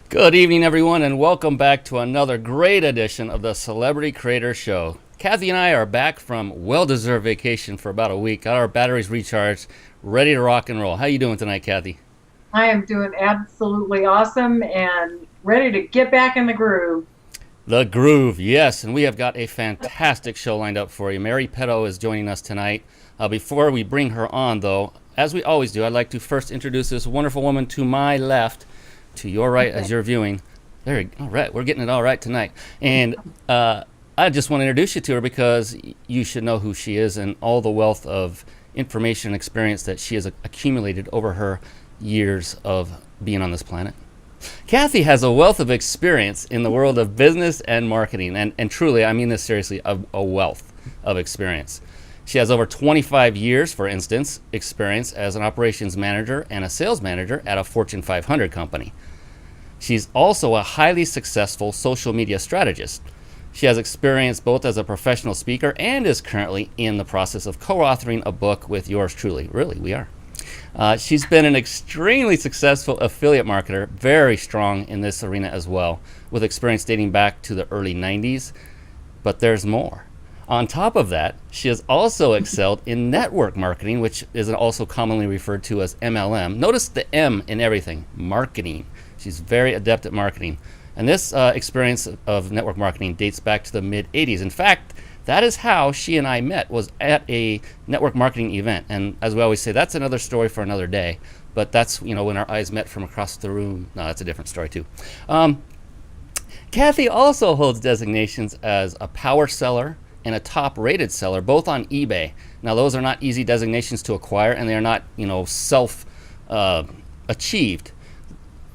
Good evening, everyone, and welcome back to another great edition of the Celebrity Creator Show. Kathy and I are back from well-deserved vacation for about a week. Got our batteries recharged, ready to rock and roll. How you doing tonight, Kathy? I am doing absolutely awesome and ready to get back in the groove. The groove, yes, and we have got a fantastic show lined up for you. Mary Petto is joining us tonight. Before we bring her on, though, as we always do, I'd like to first introduce this wonderful woman to my left, to your right as you're viewing. All right, we're getting it all right tonight. And I just want to introduce you to her because you should know who she is and all the wealth of information and experience that she has accumulated over her years of being on this planet. Kathy has a wealth of experience in the world of business and marketing, and truly, I mean this seriously, a wealth of experience. She has over 25 years, for instance, experience as an operations manager and a sales manager at a Fortune 500 company. She's also a highly successful social media strategist. She has experience both as a professional speaker and is currently in the process of co-authoring a book with yours truly. Really, we are. She's been an extremely successful affiliate marketer, very strong in this arena as well, with experience dating back to the early 90s. But there's more. On top of that, she has also excelled in network marketing, which is also commonly referred to as MLM. Notice the M in everything, marketing. She's very adept at marketing. And this experience of network marketing dates back to the mid-'80s. In fact, that is how she and I met, was at a network marketing event. And as we always say, that's another story for another day. But that's, when our eyes met from across the room. No, that's a different story too. Kathy also holds designations as a power seller and a top-rated seller, both on eBay. Now, those are not easy designations to acquire, and they are not, self-achieved.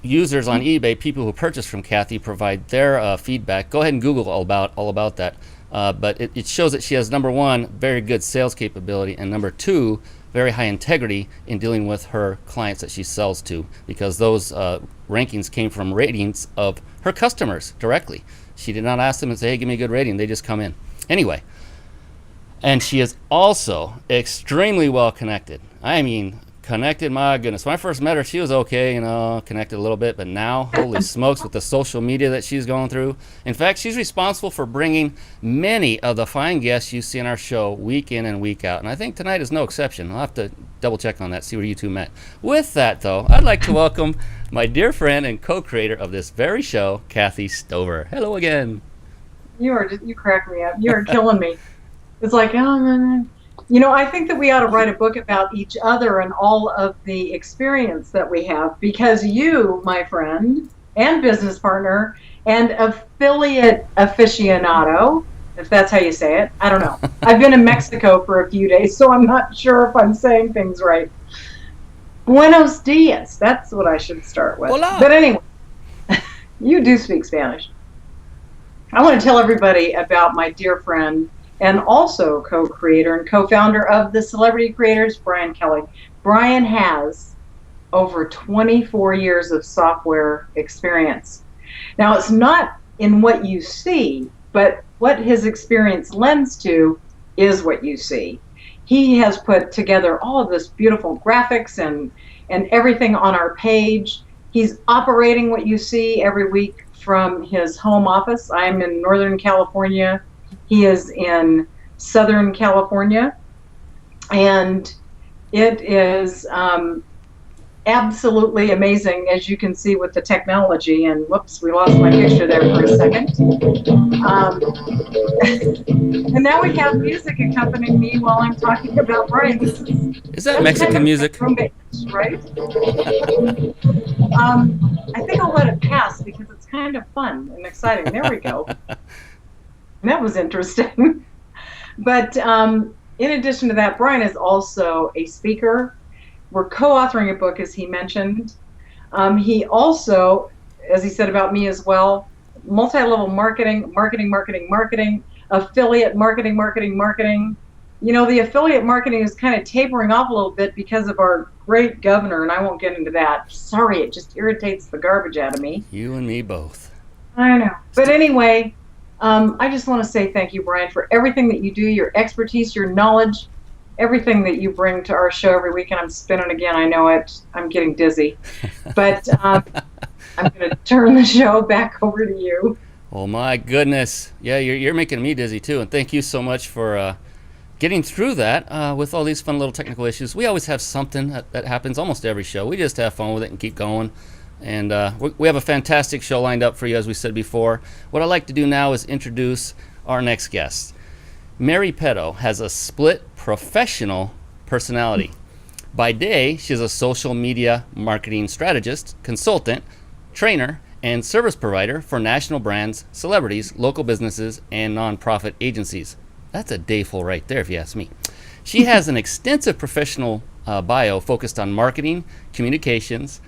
Users on eBay, people who purchase from Kathy, provide their feedback. Go ahead and Google all about that. But it shows that she has, number one, very good sales capability, and number two, very high integrity in dealing with her clients that she sells to, because those rankings came from ratings of her customers directly. She did not ask them and say, hey, give me a good rating. They just come in. Anyway, and she is also extremely well connected. I mean, connected, my goodness. When I first met her, she was okay, connected a little bit, but now, holy smokes, with the social media that she's going through. In fact, she's responsible for bringing many of the fine guests you see in our show week in and week out, and I think tonight is no exception. I'll have to double check on that, see where you two met. With that, though, I'd like to welcome my dear friend and co-creator of this very show, Kathy Stover. Hello again. You crack me up. You're killing me. It's like, I think that we ought to write a book about each other and all of the experience that we have, because you, my friend and business partner and affiliate aficionado, if that's how you say it, I don't know. I've been in Mexico for a few days, so I'm not sure if I'm saying things right. Buenos dias. That's what I should start with. Hola. But anyway, you do speak Spanish. I want to tell everybody about my dear friend and also co-creator and co-founder of the Celebrity Creators, Brian Kelly. Brian has over 24 years of software experience. Now, it's not in what you see, but what his experience lends to is what you see. He has put together all of this beautiful graphics and everything on our page. He's operating what you see every week from his home office. I'm in Northern California. He is in Southern California. And it is absolutely amazing, as you can see with the technology. And whoops, we lost my picture there for a second. And now we have music accompanying me while I'm talking about Brian. Is that Mexican music? Right? I think I'll let it pass because it's kind of fun and exciting. There we go. That was interesting. But in addition to that, Brian is also a speaker. We're co-authoring a book, as he mentioned. He also, as he said about me as well, multi-level marketing, affiliate marketing. You know, the affiliate marketing is kind of tapering off a little bit because of our great governor, and I won't get into that. Sorry, it just irritates the garbage out of me. You and me both. I know. But anyway, I just want to say thank you, Brian, for everything that you do, your expertise, your knowledge, everything that you bring to our show every week. And I'm spinning again. I know it. I'm getting dizzy. But I'm going to turn the show back over to you. Oh, my goodness. Yeah, you're making me dizzy, too. And thank you so much for getting through that with all these fun little technical issues. We always have something that happens almost every show. We just have fun with it and keep going. And we have a fantastic show lined up for you, as we said before. What I'd like to do now is introduce our next guest. Mary Petto has a split professional personality. By day, she's a social media marketing strategist, consultant, trainer, and service provider for national brands, celebrities, local businesses, and nonprofit agencies. That's a day full right there, if you ask me. She has an extensive professional bio focused on marketing, communications,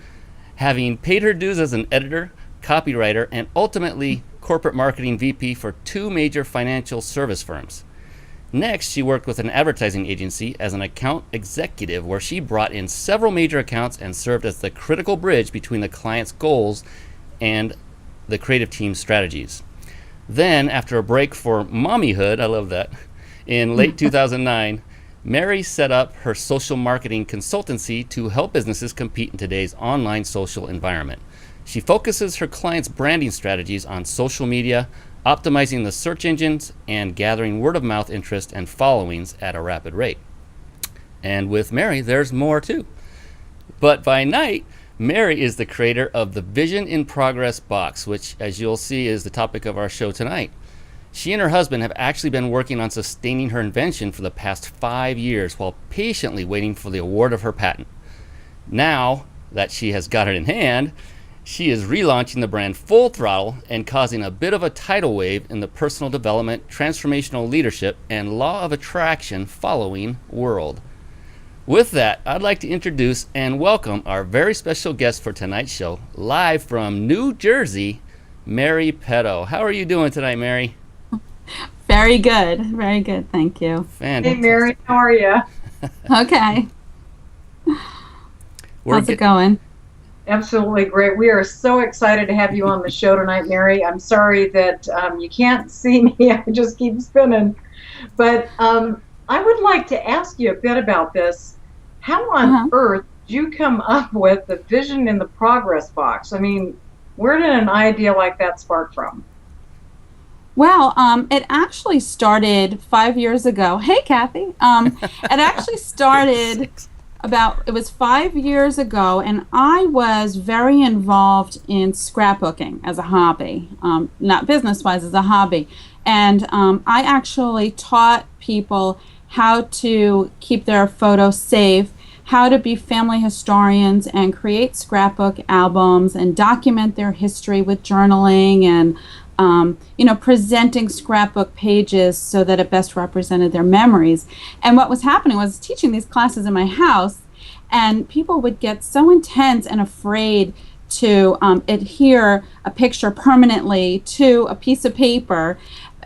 having paid her dues as an editor, copywriter, and ultimately corporate marketing VP for 2 major financial service firms. Next, she worked with an advertising agency as an account executive where she brought in several major accounts and served as the critical bridge between the client's goals and the creative team's strategies. Then, after a break for mommyhood, I love that, in late 2009, Mary set up her social marketing consultancy to help businesses compete in today's online social environment. She focuses her clients' branding strategies on social media, optimizing the search engines, and gathering word-of-mouth interest and followings at a rapid rate. And with Mary, there's more too. But by night, Mary is the creator of the Vision in Progress box, which, as you'll see, is the topic of our show tonight. She and her husband have actually been working on sustaining her invention for the past 5 years while patiently waiting for the award of her patent. Now that she has got it in hand, she is relaunching the brand full throttle and causing a bit of a tidal wave in the personal development, transformational leadership, and law of attraction following world. With that, I'd like to introduce and welcome our very special guest for tonight's show, live from New Jersey, Mary Petto. How are you doing tonight, Mary? Very good. Very good. Thank you. Fantastic. Hey, Mary. How are you? Okay. How's it going? Absolutely great. We are so excited to have you on the show tonight, Mary. I'm sorry that you can't see me. I just keep spinning. But I would like to ask you a bit about this. How on earth did you come up with the Vision in the Progress box? I mean, where did an idea like that spark from? Well, it actually started 5 years ago. Hey, Kathy. It actually started it was 5 years ago, and I was very involved in scrapbooking as a hobby, not business-wise, as a hobby. And I actually taught people how to keep their photos safe, how to be family historians and create scrapbook albums and document their history with journaling and presenting scrapbook pages so that it best represented their memories. And what was happening was teaching these classes in my house, and people would get so intense and afraid to adhere a picture permanently to a piece of paper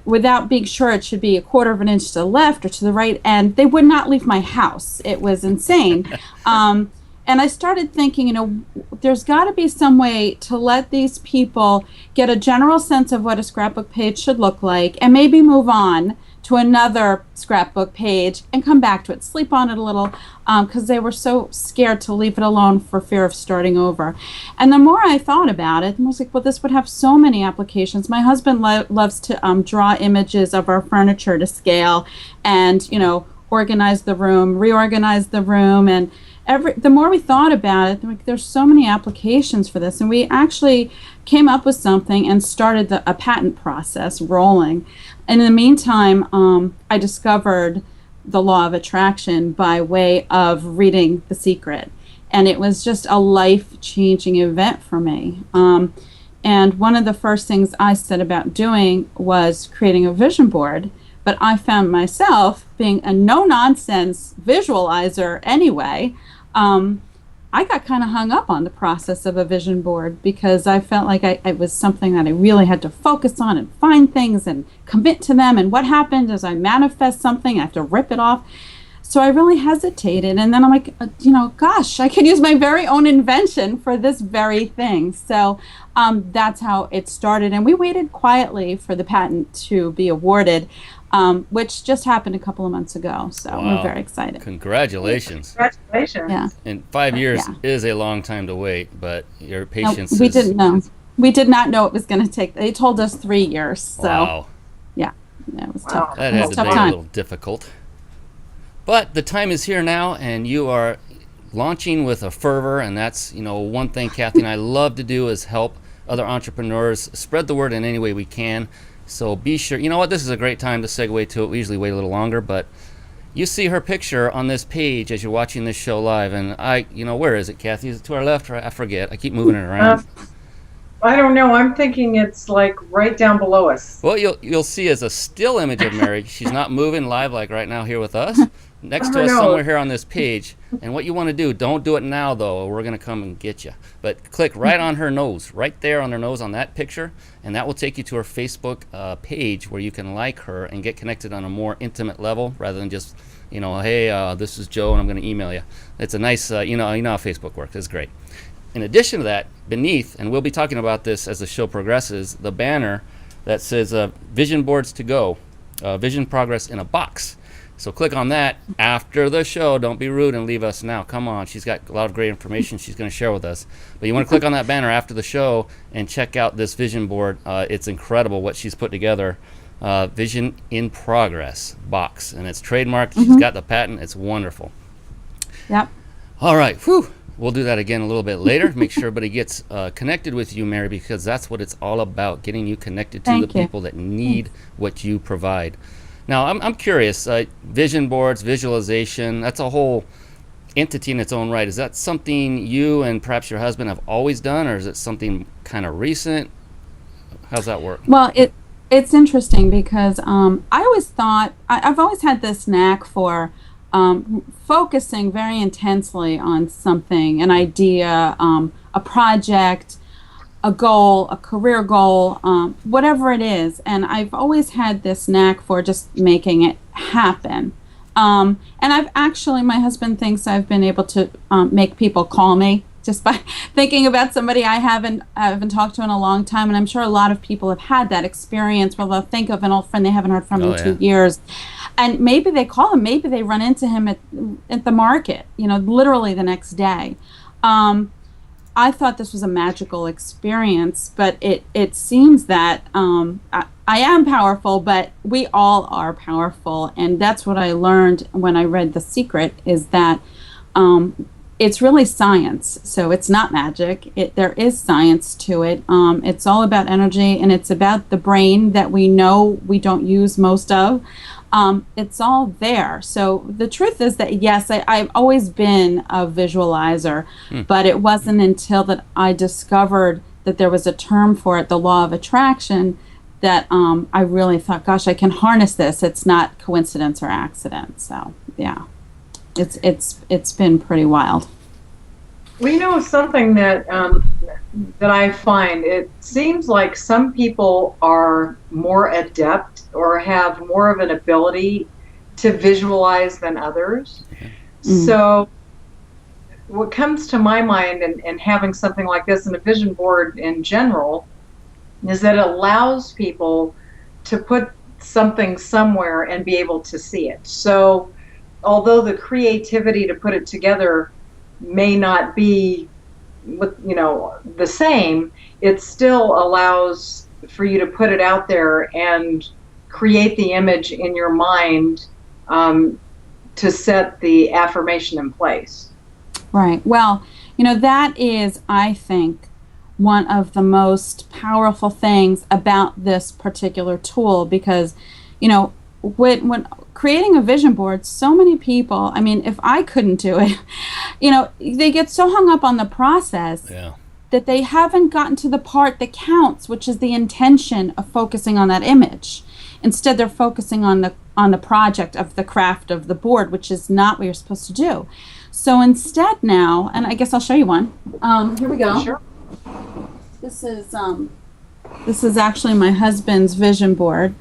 without being sure it should be a quarter of an inch to the left or to the right, and they would not leave my house. It was insane. And I started thinking, there's got to be some way to let these people get a general sense of what a scrapbook page should look like and maybe move on to another scrapbook page and come back to it, sleep on it a little, because they were so scared to leave it alone for fear of starting over. And the more I thought about it, I was like, well, this would have so many applications. My husband loves to draw images of our furniture to scale and, organize the room, reorganize the room, and the more we thought about it, like, there's so many applications for this, and we actually came up with something and started a patent process rolling. And in the meantime, I discovered the law of attraction by way of reading The Secret, and it was just a life-changing event for me. And one of the first things I set about doing was creating a vision board, but I found myself being a no-nonsense visualizer anyway. I got kind of hung up on the process of a vision board because I felt like it was something that I really had to focus on and find things and commit to them. And what happened is I manifest something, I have to rip it off. So I really hesitated. And then I'm like, gosh, I could use my very own invention for this very thing. So that's how it started. And we waited quietly for the patent to be awarded, which just happened a couple of months ago. So wow. We're very excited. Congratulations. Congratulations. Yeah. And 5 years is a long time to wait, but your patience we didn't know. We did not know it was going to take. They told us 3 years. So wow. Yeah, it was tough. That had to be a little difficult. But the time is here now, and you are launching with a fervor, and that's, one thing Kathy and I love to do is help other entrepreneurs spread the word in any way we can. So be sure, you know what, this is a great time to segue to it. We usually wait a little longer, but you see her picture on this page as you're watching this show live, and where is it, Kathy? Is it to our left or I forget? I keep moving it around. I don't know. I'm thinking it's like right down below us. Well, you'll see as a still image of Mary. She's not moving live like right now here with us. Next to us somewhere here on this page. And what you want to do, don't do it now though, or we're going to come and get you. But click right on her nose, right there on her nose on that picture, and that will take you to her Facebook page where you can like her and get connected on a more intimate level rather than just, hey, this is Joe and I'm going to email you. It's a nice, you know how Facebook works. It's great. In addition to that, beneath, and we'll be talking about this as the show progresses, the banner that says Vision Boards to Go, Vision Progress in a Box. So click on that after the show. Don't be rude and leave us now. Come on. She's got a lot of great information she's going to share with us. But you want to click on that banner after the show and check out this vision board. It's incredible what she's put together. Vision in Progress box. And it's trademarked. She's got the patent. It's wonderful. Yep. All right. Whew. We'll do that again a little bit later. Make sure everybody gets connected with you, Mary, because that's what it's all about, getting you connected to people that need what you provide. Now, I'm curious, vision boards, visualization, that's a whole entity in its own right. Is that something you and perhaps your husband have always done, or is it something kind of recent? How's that work? Well, it's interesting because I always thought, I've always had this knack for focusing very intensely on something, an idea, a project, a goal, a career goal, whatever it is. And I've always had this knack for just making it happen. And I've actually, my husband thinks I've been able to make people call me just by thinking about somebody I haven't talked to in a long time. And I'm sure a lot of people have had that experience where they'll think of an old friend they haven't heard from in 2 years. And maybe they call him, maybe they run into him at the market, literally the next day. I thought this was a magical experience, but it seems that I am powerful, but we all are powerful. And that's what I learned when I read The Secret, is that it's really science. So it's not magic. There is science to it. It's all about energy, and it's about the brain that we know we don't use most of. It's all there. So the truth is that, yes, I've always been a visualizer, but it wasn't until that I discovered that there was a term for it, the law of attraction, that I really thought, gosh, I can harness this. It's not coincidence or accident. So yeah, it's been pretty wild. Well, something that that I find, it seems like some people are more adept or have more of an ability to visualize than others. So what comes to my mind and having something like this in a vision board in general is that it allows people to put something somewhere and be able to see it. So although the creativity to put it together may not be the same, it still allows for you to put it out there and create the image in your mind to set the affirmation in place. Right. Well, that is, I think, one of the most powerful things about this particular tool because, when creating a vision board, so many people, I mean, if I couldn't do it, they get so hung up on the process that they haven't gotten to the part that counts, which is the intention of focusing on that image. Instead, they're focusing on the project of the craft of the board, which is not what you're supposed to do. So instead now, and I guess I'll show you one. Here we go. Sure. This is actually my husband's vision board.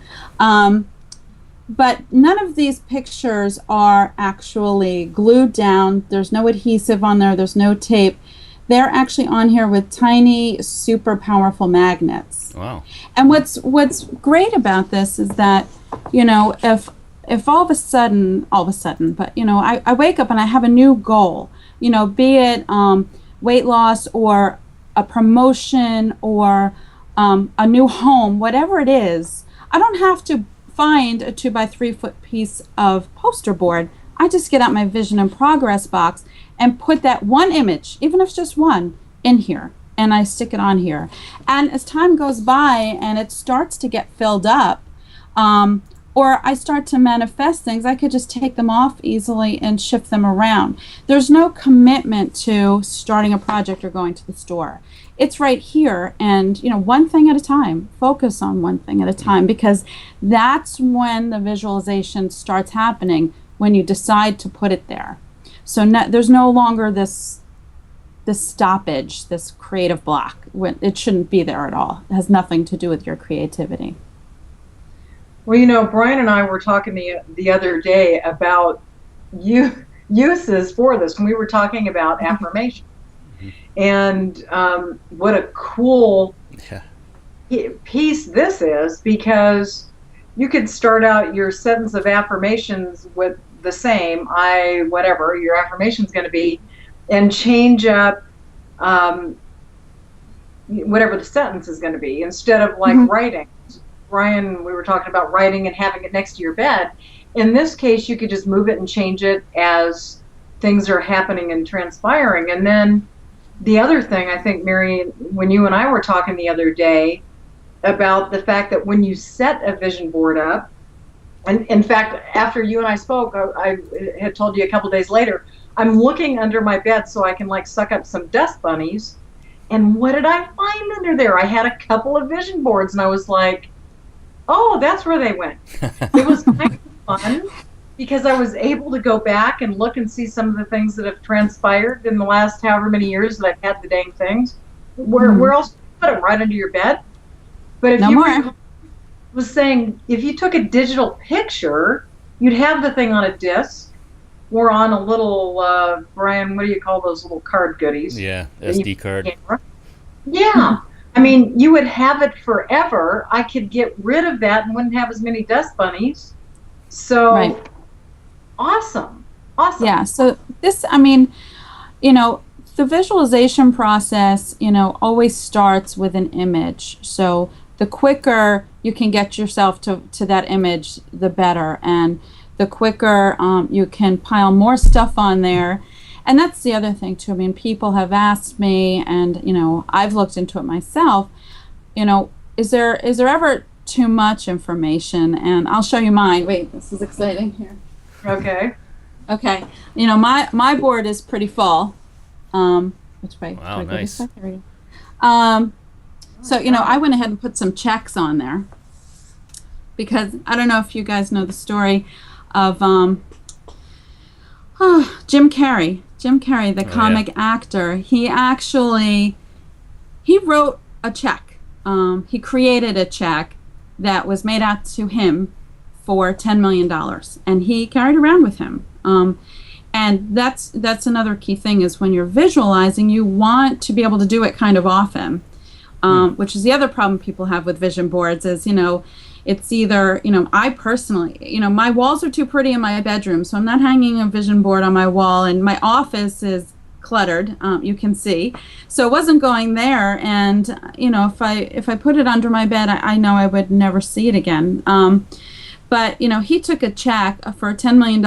But none of these pictures are actually glued down. There's no adhesive on there. There's no tape. They're actually on here with tiny, super powerful magnets. Wow. And what's great about this is that, if all of a sudden, but, I wake up and I have a new goal, be it weight loss or a promotion or a new home, whatever it is, I don't have to find a 2x3 foot piece of poster board. I just get out my vision and progress box and put that one image, even if it's just one, in here. And I stick it on here. And as time goes by and it starts to get filled up, or I start to manifest things, I could just take them off easily and shift them around. There's no commitment to starting a project or going to the store. It's right here, and one thing at a time. Focus on one thing at a time, because that's when the visualization starts happening, when you decide to put it there. So there's no longer this stoppage, this creative block. It shouldn't be there at all. It has nothing to do with your creativity. Well, Brian and I were talking the other day about uses for this when we were talking about affirmation. And what a cool piece this is, because you could start out your sentence of affirmations with the same, whatever your affirmation is going to be, and change up whatever the sentence is going to be, instead of writing. Brian, we were talking about writing and having it next to your bed. In this case, you could just move it and change it as things are happening and transpiring. And then the other thing, I think, Mary, when you and I were talking the other day about the fact that when you set a vision board up, and in fact, after you and I spoke, I had told you a couple days later, I'm looking under my bed so I can suck up some dust bunnies. And what did I find under there? I had a couple of vision boards, and I was like, oh, that's where they went. It was kind of fun because I was able to go back and look and see some of the things that have transpired in the last however many years that I've had the dang things. Where else do you put them? Right under your bed? But if was saying, if you took a digital picture, you'd have the thing on a disc or on a little, Brian, what do you call those little card goodies? Yeah, SD card. Yeah. I mean, you would have it forever. I could get rid of that and wouldn't have as many dust bunnies. So, awesome. Yeah, so this, the visualization process, always starts with an image. So the quicker you can get yourself to that image, the better. And the quicker you can pile more stuff on there. And that's the other thing too. I mean, people have asked me, and I've looked into it myself. Is there ever too much information? And I'll show you mine. Wait, this is exciting here. Okay. Okay. My board is pretty full. Which way? Wow, nice. So I went ahead and put some checks on there because I don't know if you guys know the story of Jim Carrey. Jim Carrey, the comic actor, he wrote a check. He created a check that was made out to him for $10 million, and he carried around with him. And that's another key thing is when you're visualizing, you want to be able to do it kind of often, which is the other problem people have with vision boards is, it's either, I personally, my walls are too pretty in my bedroom, so I'm not hanging a vision board on my wall, and my office is cluttered, you can see. So it wasn't going there, and, if I put it under my bed, I know I would never see it again. But, he took a check for $10 million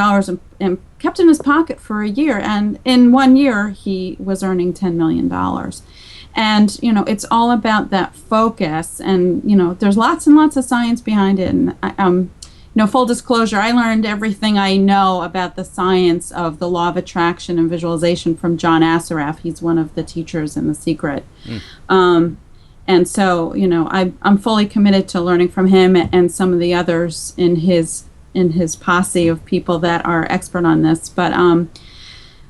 and kept it in his pocket for a year. And in 1 year, he was earning $10 million. And, it's all about that focus. And, there's lots and lots of science behind it. And, full disclosure, I learned everything I know about the science of the law of attraction and visualization from John Assaraf. He's one of the teachers in The Secret. And so, I'm fully committed to learning from him and some of the others in his posse of people that are expert on this. But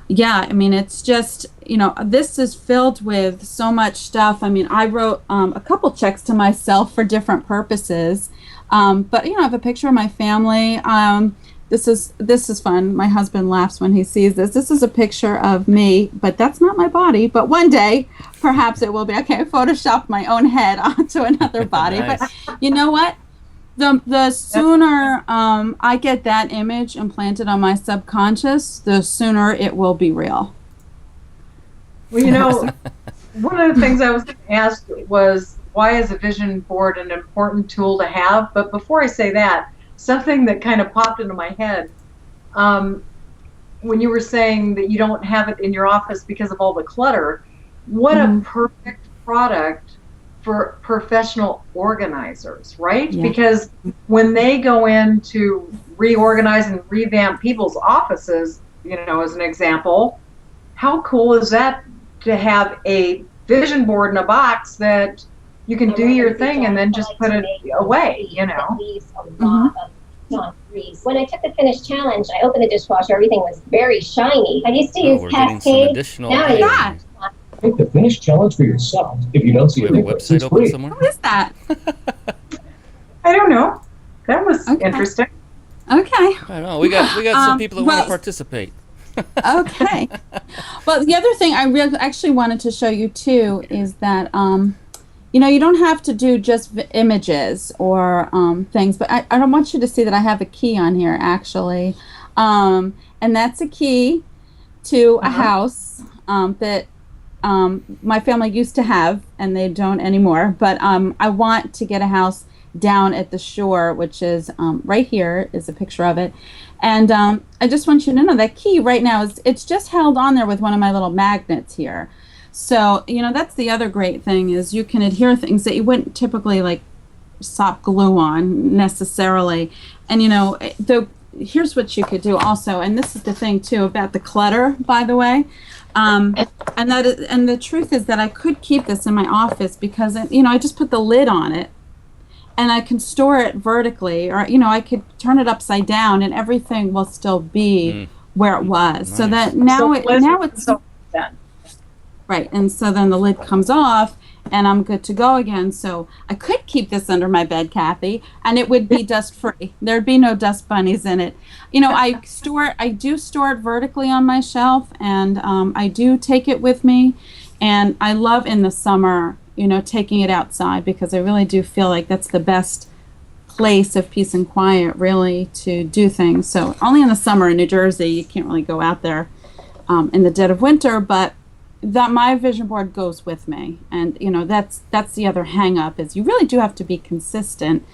it's just, this is filled with so much stuff. I wrote a couple checks to myself for different purposes. But I have a picture of my family. This is fun. My husband laughs when he sees this. This is a picture of me, but that's not my body. But one day, perhaps it will be. Okay, I photoshopped my own head onto another body. Nice. But you know what? The sooner I get that image implanted on my subconscious, the sooner it will be real. Well, one of the things I was going to ask was, why is a vision board an important tool to have? But before I say that, something that kind of popped into my head when you were saying that you don't have it in your office because of all the clutter, what a perfect product for professional organizers, right? Yeah. Because when they go in to reorganize and revamp people's offices, as an example, how cool is that to have a vision board in a box that you can do your thing and then just put it away, When I took the Finish Challenge, I opened the dishwasher. Everything was very shiny. I used to use Cascade. Now I use Take the Finish Challenge for yourself. If you don't see a difference, it's free. What is that? I don't know. That was interesting. Okay. I don't know. We got some people that want to participate. Okay. Well, the other thing I actually wanted to show you too is that you don't have to do just images or things, but I don't want you to see that I have a key on here, actually. And that's a key to a house that my family used to have, and they don't anymore. But I want to get a house down at the shore, which is right here is a picture of it. And I just want you to know that key right now, it's just held on there with one of my little magnets here. So, that's the other great thing is you can adhere things that you wouldn't typically like sop glue on necessarily. And, here's what you could do also. And this is the thing too about the clutter, by the way. And the truth is that I could keep this in my office because, I just put the lid on it and I can store it vertically, or, I could turn it upside down and everything will still be where it was. Nice. So that now it's done. Right, and so then the lid comes off, and I'm good to go again. So I could keep this under my bed, Kathy, and it would be dust-free. There'd be no dust bunnies in it. I do store it vertically on my shelf, and I do take it with me. And I love in the summer, taking it outside because I really do feel like that's the best place of peace and quiet, really, to do things. So only in the summer in New Jersey, you can't really go out there in the dead of winter, but that my vision board goes with me. And that's the other hang up is you really do have to be consistent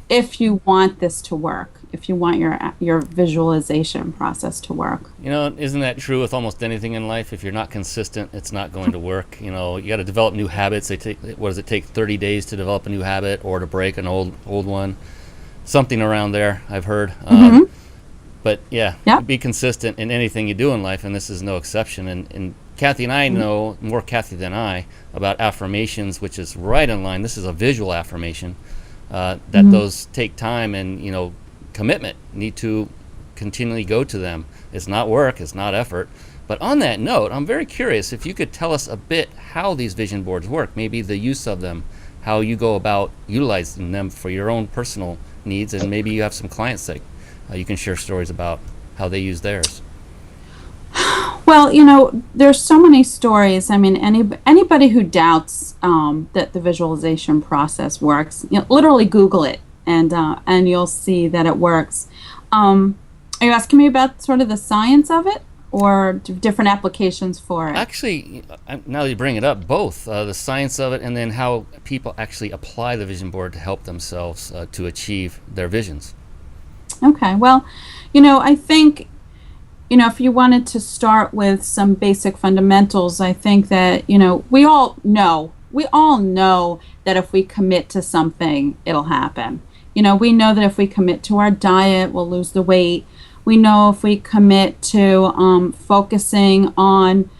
if you want this to work, if you want your visualization process to work. Isn't that true with almost anything in life? If you're not consistent, it's not going to work. You got to develop new habits. What does it take, 30 days to develop a new habit or to break an old one? Something around there, I've heard. But be consistent in anything you do in life, and this is no exception. And Kathy and I know, more Kathy than I, about affirmations, which is right in line. This is a visual affirmation, that those take time and, commitment. Need to continually go to them. It's not work, it's not effort. But on that note, I'm very curious if you could tell us a bit how these vision boards work, maybe the use of them, how you go about utilizing them for your own personal needs, and maybe you have some clients that you can share stories about how they use theirs. Well, there's so many stories. I mean, anybody who doubts that the visualization process works, literally Google it, and you'll see that it works. Are you asking me about sort of the science of it, or different applications for it? Actually, now that you bring it up, both the science of it and then how people actually apply the vision board to help themselves to achieve their visions. Okay. Well, I think, if you wanted to start with some basic fundamentals, I think that, we all know that if we commit to something, it'll happen. We know that if we commit to our diet, we'll lose the weight. We know if we commit to focusing on,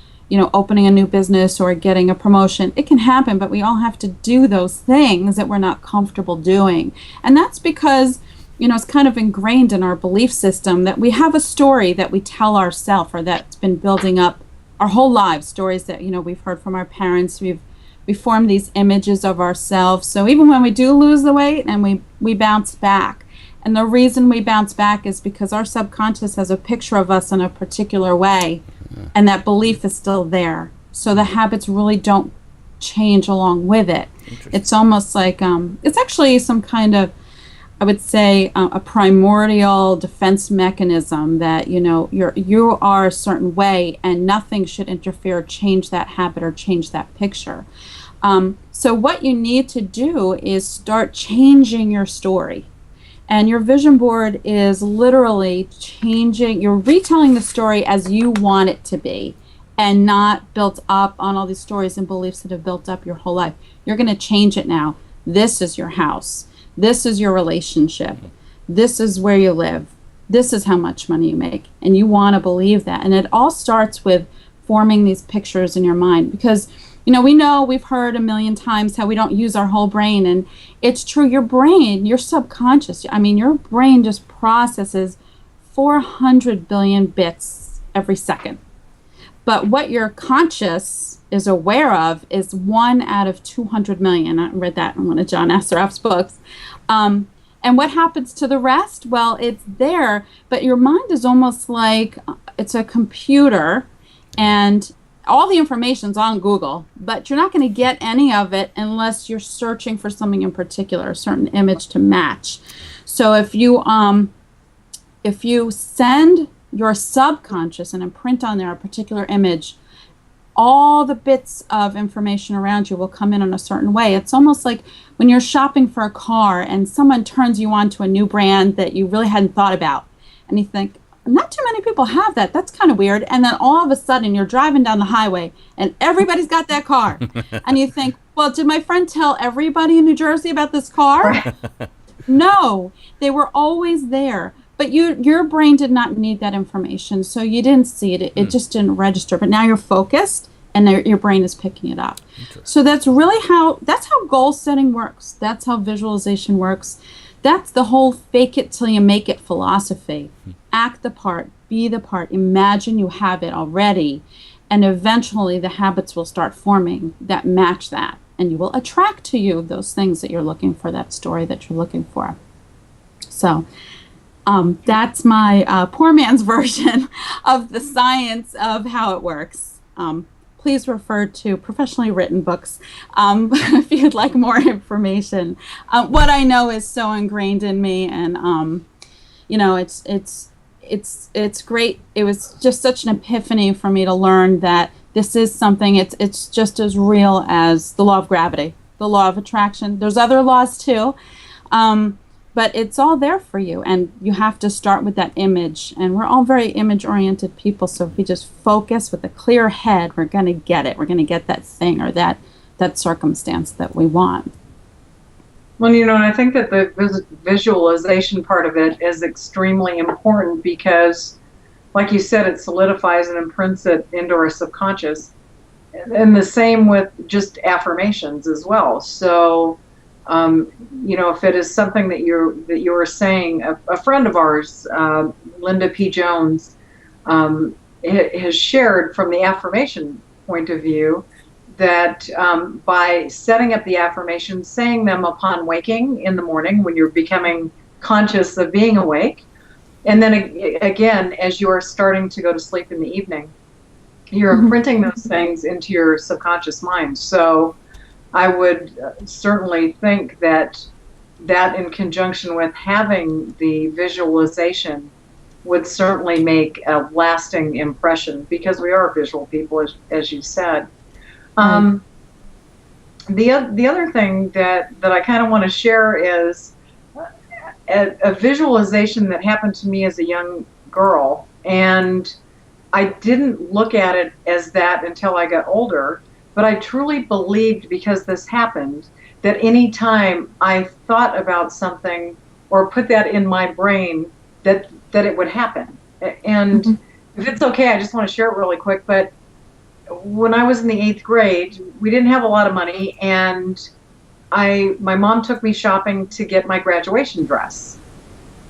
opening a new business or getting a promotion, it can happen, but we all have to do those things that we're not comfortable doing. And that's because, it's kind of ingrained in our belief system that we have a story that we tell ourselves, or that's been building up our whole lives, stories that, we've heard from our parents. We form these images of ourselves. So even when we do lose the weight and we bounce back, and the reason we bounce back is because our subconscious has a picture of us in a particular way, and that belief is still there. So the habits really don't change along with it. It's almost like, it's actually some kind of, I would say, a primordial defense mechanism that, you are a certain way and nothing should interfere, change that habit or change that picture. So what you need to do is start changing your story. And your vision board is literally you're retelling the story as you want it to be, and not built up on all these stories and beliefs that have built up your whole life. You're going to change it now. This is your house. This is your relationship. This is where you live. This is how much money you make. And you want to believe that. And it all starts with forming these pictures in your mind, because we've heard a million times how we don't use our whole brain, and it's true. Your brain, your subconscious, your brain just processes 400 billion bits every second. But what your conscious is aware of is 1 out of 200 million. I read that in one of John Assaraf's books. And what happens to the rest? Well, it's there, but your mind is almost like it's a computer, and all the information's on Google, but you're not going to get any of it unless you're searching for something in particular, a certain image to match. So if you send your subconscious and imprint on there a particular image, all the bits of information around you will come in a certain way. It's almost like when you're shopping for a car and someone turns you on to a new brand that you really hadn't thought about, and you think, not too many people have that. That's kind of weird. And then all of a sudden you're driving down the highway and everybody's got that car. And you think, well, did my friend tell everybody in New Jersey about this car? No, they were always there. But your brain did not need that information, so you didn't see it. It just didn't register. But now you're focused, and your brain is picking it up. So that's how goal setting works. That's how visualization works. That's the whole fake it till you make it philosophy. Act the part, be the part, imagine you have it already, and eventually the habits will start forming that match that, and you will attract to you those things that you're looking for, that story that you're looking for. So that's my poor man's version of the science of how it works. Please refer to professionally written books if you'd like more information. What I know is so ingrained in me, and it's great. It was just such an epiphany for me to learn that this is something. It's just as real as the law of gravity, the law of attraction. There's other laws too. But it's all there for you, and you have to start with that image. And we're all very image-oriented people, so if we just focus with a clear head, we're going to get it. We're going to get that thing or that circumstance that we want. Well, and I think that the visualization part of it is extremely important because, like you said, it solidifies and imprints it into our subconscious. And the same with just affirmations as well. So, if it is something that you were saying, a friend of ours, Linda P. Jones, has shared from the affirmation point of view that by setting up the affirmations, saying them upon waking in the morning when you're becoming conscious of being awake, and then again as you are starting to go to sleep in the evening, you're imprinting those things into your subconscious mind. So I would certainly think that in conjunction with having the visualization would certainly make a lasting impression, because we are visual people, as you said. The other thing that I kind of want to share is a visualization that happened to me as a young girl, and I didn't look at it as that until I got older, but I truly believed, because this happened, that any time I thought about something or put that in my brain, that it would happen. And if it's okay, I just want to share it really quick, but when I was in the 8th grade, we didn't have a lot of money, and my mom took me shopping to get my graduation dress.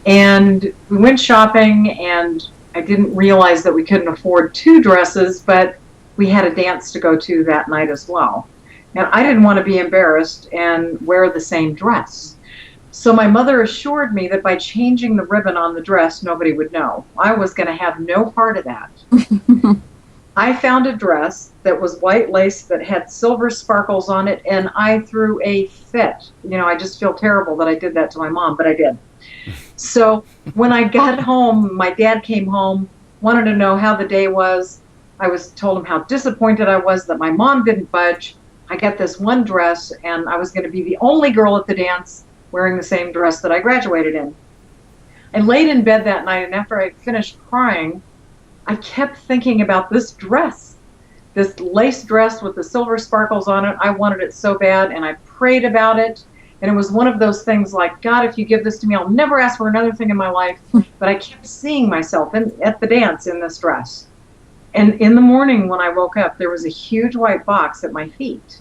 And we went shopping, and I didn't realize that we couldn't afford 2 dresses, but we had a dance to go to that night as well. And I didn't want to be embarrassed and wear the same dress. So my mother assured me that by changing the ribbon on the dress, nobody would know. I was going to have no part of that. I found a dress that was white lace that had silver sparkles on it, and I threw a fit. You know, I just feel terrible that I did that to my mom, but I did. So when I got home, my dad came home, wanted to know how the day was. I told him how disappointed I was that my mom didn't budge. I got this one dress, and I was going to be the only girl at the dance wearing the same dress that I graduated in. I laid in bed that night, and after I finished crying, I kept thinking about this dress, this lace dress with the silver sparkles on it. I wanted it so bad, and I prayed about it. And it was one of those things like, God, if you give this to me, I'll never ask for another thing in my life. But I kept seeing myself at the dance in this dress. And in the morning when I woke up, there was a huge white box at my feet.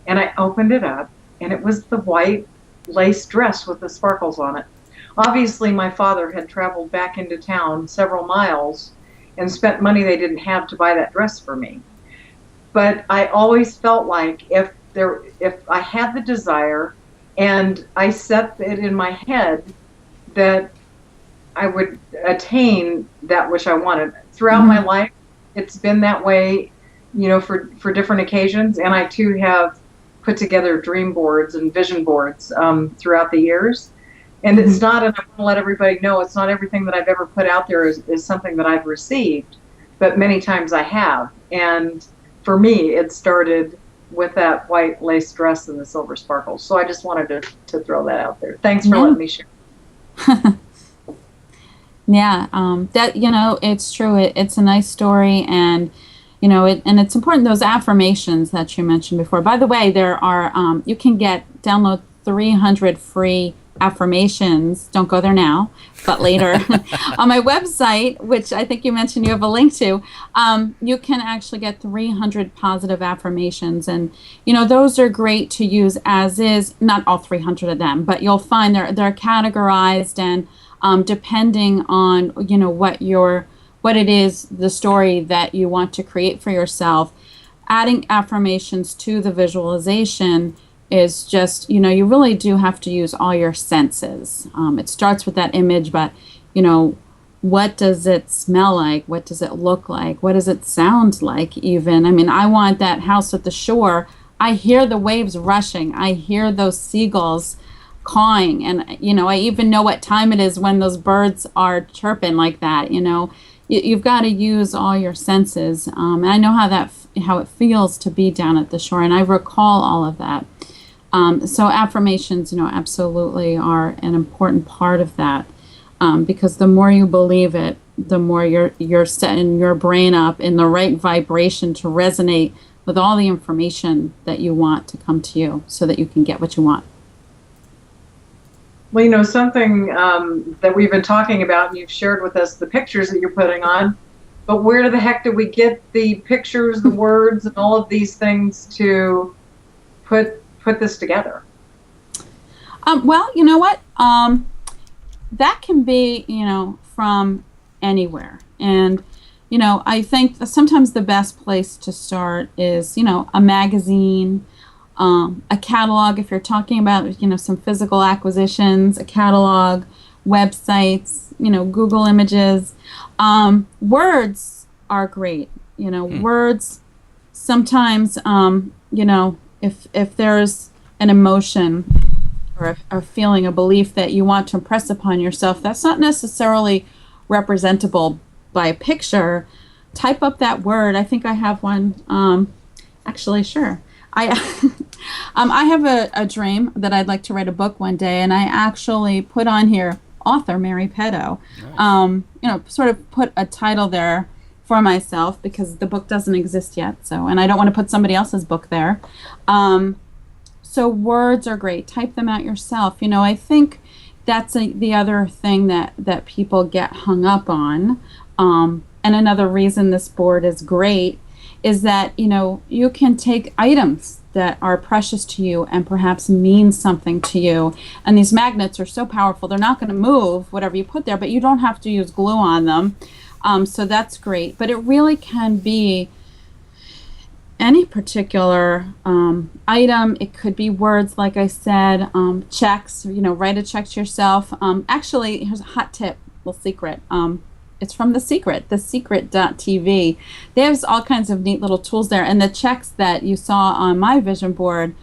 And I opened it up, and it was the white lace dress with the sparkles on it. Obviously, my father had traveled back into town several miles and spent money they didn't have to buy that dress for me. But I always felt like if I had the desire and I set it in my head that I would attain that which I wanted. Throughout my life, it's been that way, you know, for different occasions. And I too have put together dream boards and vision boards throughout the years. And it's not, and I want to let everybody know, it's not everything that I've ever put out there is something that I've received, but many times I have. And for me, it started with that white lace dress and the silver sparkles. So I just wanted to throw that out there. Thanks for letting me share. Yeah, that, you know, it's true. It's a nice story, and you know, and it's important, those affirmations that you mentioned before. By the way, there are you can download 300 free affirmations. Don't go there now, but later on my website, which I think you mentioned you have a link to, you can actually get 300 positive affirmations, and you know, those are great to use as is. Not all 300 of them, but you'll find they're categorized, and depending on, you know, what it is, the story that you want to create for yourself, adding affirmations to the visualization is just, you know, you really do have to use all your senses. It starts with that image, but, you know, what does it smell like? What does it look like? What does it sound like even? I mean, I want that house at the shore. I hear the waves rushing. I hear those seagulls cawing. And, you know, I even know what time it is when those birds are chirping like that. You know, you've got to use all your senses. And I know how it feels to be down at the shore. And I recall all of that. So affirmations, you know, absolutely are an important part of that, because the more you believe it, the more you're setting your brain up in the right vibration to resonate with all the information that you want to come to you, so that you can get what you want. Well, you know, something that we've been talking about, and you've shared with us the pictures that you're putting on, but where the heck did we get the pictures, the words, and all of these things to put this together? Well, you know what? That can be, you know, from anywhere. And, you know, I think sometimes the best place to start is, you know, a magazine, a catalog, if you're talking about, you know, some physical acquisitions, a catalog, websites, you know, Google Images. Words are great. You know, words sometimes, you know, if there's an emotion or a feeling, a belief that you want to impress upon yourself, that's not necessarily representable by a picture. Type up that word. I think I have one. Actually, sure. I have a dream that I'd like to write a book one day, and I actually put on here author Mary Peto. Nice. Sort of put a title there for myself because the book doesn't exist yet. So, and I don't want to put somebody else's book there. So words are great. Type them out yourself. I think that's the other thing that people get hung up on. And another reason this board is great is that, you can take items that are precious to you and perhaps mean something to you. And these magnets are so powerful, they're not going to move whatever you put there, but you don't have to use glue on them. So that's great. But it really can be any particular item. It could be words, like I said, checks, write a check to yourself. Actually, here's a hot tip, little secret. It's from The Secret, thesecret.tv. There's all kinds of neat little tools there. And the checks that you saw on my vision board,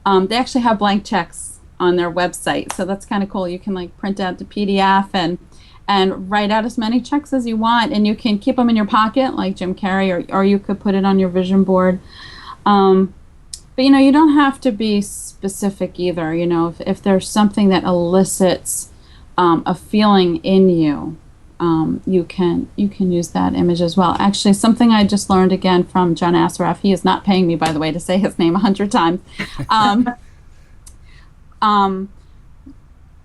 they actually have blank checks on their website. So that's kind of cool. You can print out the PDF and write out as many checks as you want. And you can keep them in your pocket like Jim Carrey, or you could put it on your vision board. But, you don't have to be specific either. If there's something that elicits a feeling in you, you can use that image as well. Actually, something I just learned again from John Assaraf. He is not paying me, by the way, to say his name 100 times.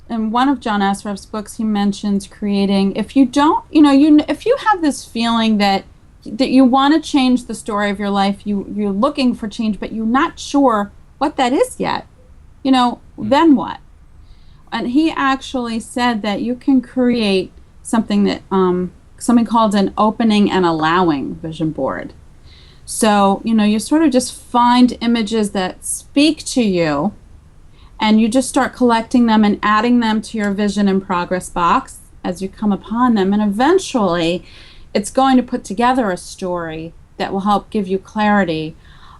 In one of John Assaraf's books, he mentions creating. If you don't, if you have this feeling that you want to change the story of your life, you're looking for change, but you're not sure what that is yet. Then what? And he actually said that you can create something called an opening and allowing vision board. So, you sort of just find images that speak to you, and you just start collecting them and adding them to your vision in progress box as you come upon them. And eventually, it's going to put together a story that will help give you clarity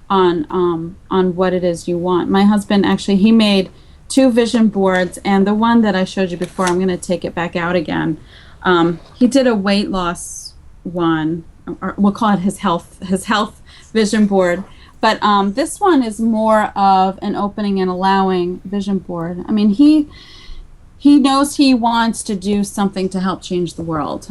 on what it is you want. My husband, actually, he made 2 vision boards, and the one that I showed you before, I'm going to take it back out again. He did a weight loss one, or we'll call it his health vision board. But this one is more of an opening and allowing vision board. I mean, he knows he wants to do something to help change the world.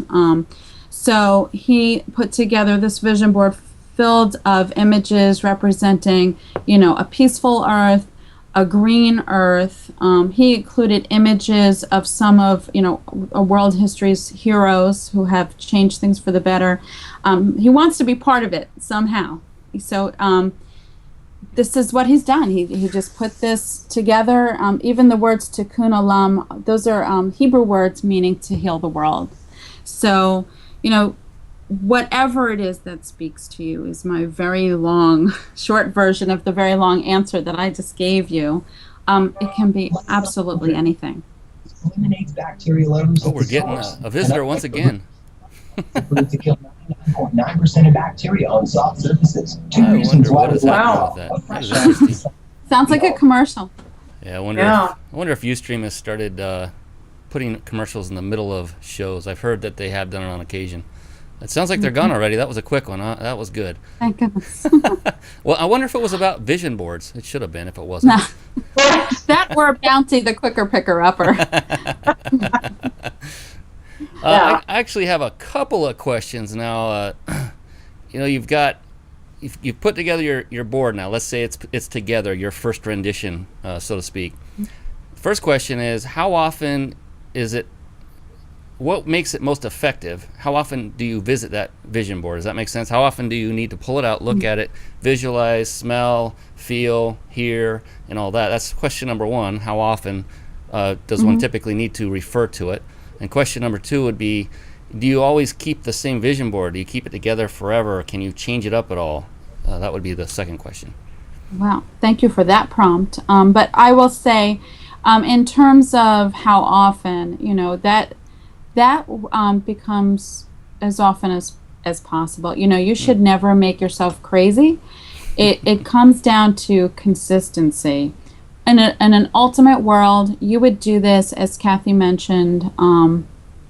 So he put together this vision board filled of images representing, a peaceful earth, a green earth. He included images of some of, world history's heroes who have changed things for the better. He wants to be part of it somehow. So this is what he's done. He just put this together. Even the words tikkun olam, those are Hebrew words meaning to heal the world. So, whatever it is that speaks to you is my very long, short version of the very long answer that I just gave you. It can be absolutely anything. Eliminates bacterial odors. Oh, we're getting a visitor once again. To kill 99.9% of bacteria on soft surfaces. I wonder what is happening with that. That is interesting. Sounds like a commercial. Yeah, I wonder if Ustream has started putting commercials in the middle of shows. I've heard that they have done it on occasion. It sounds like they're gone already. That was a quick one. Huh? That was good. Thank goodness. Well, I wonder if it was about vision boards. It should have been if it wasn't. No. That were Bounty, the quicker picker-upper. I actually have a couple of questions now. You've put together your board now. Let's say it's together, your first rendition, so to speak. First question is, how often is it? What makes it most effective? How often do you visit that vision board? Does that make sense? How often do you need to pull it out, look at it, visualize, smell, feel, hear, and all that? That's question number one. How often does one typically need to refer to it? And question number 2 would be, do you always keep the same vision board? Do you keep it together forever? Or can you change it up at all? That would be the second question. Wow, thank you for that prompt. But I will say, in terms of how often, that becomes as often as possible. You should never make yourself crazy. It comes down to consistency. In an ultimate world, you would do this, as Kathy mentioned,